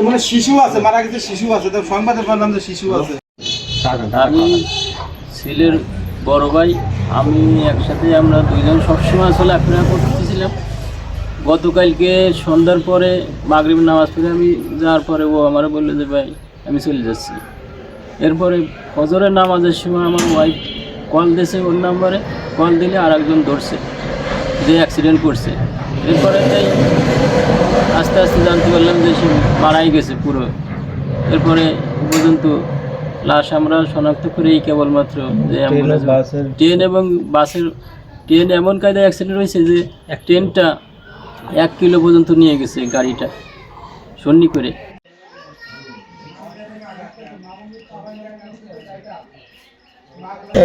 মানে শিশু আছে, মারা গেছে শিশু আছে, তো সংবাদে বললাম যে শিশু আছে। আমি ছেলের বড় ভাই, আমি একসাথে আমরা দুইজন সবসময় চলাফেরা করতেছিলাম। গতকালকে সন্ধ্যার পরে মাগরিবের নামাজ পড়ে আমি যাওয়ার পরে ও আমার বললো যে ভাই আমি চলে যাচ্ছি। এরপরে ফজরের নামাজের সময় আমার ওয়াইফ কল দিয়েছে, ওর নাম্বারে কল দিলে আর একজন ধরছে যে অ্যাক্সিডেন্ট করছে। এরপরে তাই আস্তে আস্তে জানতে পারলাম যে সে মারাই গেছে পুরো। এরপরে পর্যন্ত লাশ আমরা শনাক্ত করেই কেবলমাত্র যে ট্রেন এবং বাসের, ট্রেন এমন কায়দায় অ্যাক্সিডেন্ট হয়েছে যে ট্রেনটা 1 কিলো পর্যন্ত নিয়ে গেছে গাড়িটা সন্নি করে।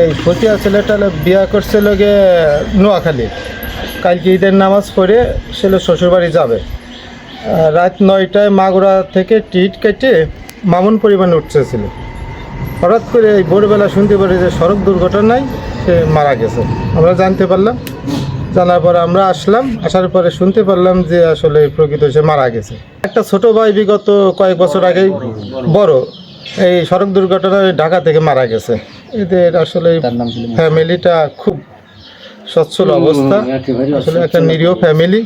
এই ফতিয়া ছেলেটা বিয়া করছে লোকে নোয়াখালী। কালকে ঈদের নামাজ পড়ে ছেলে শ্বশুরবাড়ি যাবে। রাত 9টায় মাগুরা থেকে টিকিট কেটে মামুন পরিমাণে উঠতেছিল। হঠাৎ করে এই ভোরবেলা শুনতে পারি যে সড়ক দুর্ঘটনায় সে মারা গেছে। আমরা জানতে পারলাম, জানার পরে আমরা আসলাম, আসার পরে শুনতে পারলাম যে আসলে প্রকৃত সে মারা গেছে। একটা ছোট ভাই বিগত কয়েক বছর আগেই বড় এই সড়ক দুর্ঘটনায় ঢাকা থেকে মারা গেছে। এদের আসলে ফ্যামিলিটা খুব সচ্ছল অবস্থা, আসলে একটা নিরীহ ফ্যামিলি।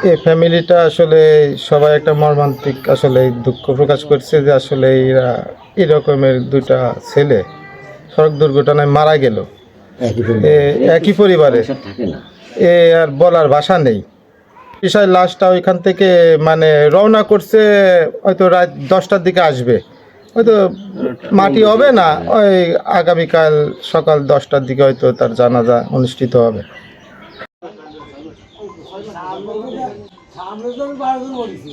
এই ফ্যামিলিটা আসলে সবাই একটা মর্মান্তিক আসলে দুঃখ প্রকাশ করছে যে আসলে এরা এরকমের দুটা ছেলে সড়ক দুর্ঘটনায় মারা গেল একই পরিবারে, এ আর বলার ভাষা নেই। বিষয় লাশটা ওইখান থেকে মানে রওনা করছে, হয়তো রাত 10টার দিকে আসবে, হয়তো মাটি হবে না, ওই আগামীকাল সকাল 10টার দিকে হয়তো তার জানাজা অনুষ্ঠিত হবে। সামনে তো আমি 12 জন বলেছি।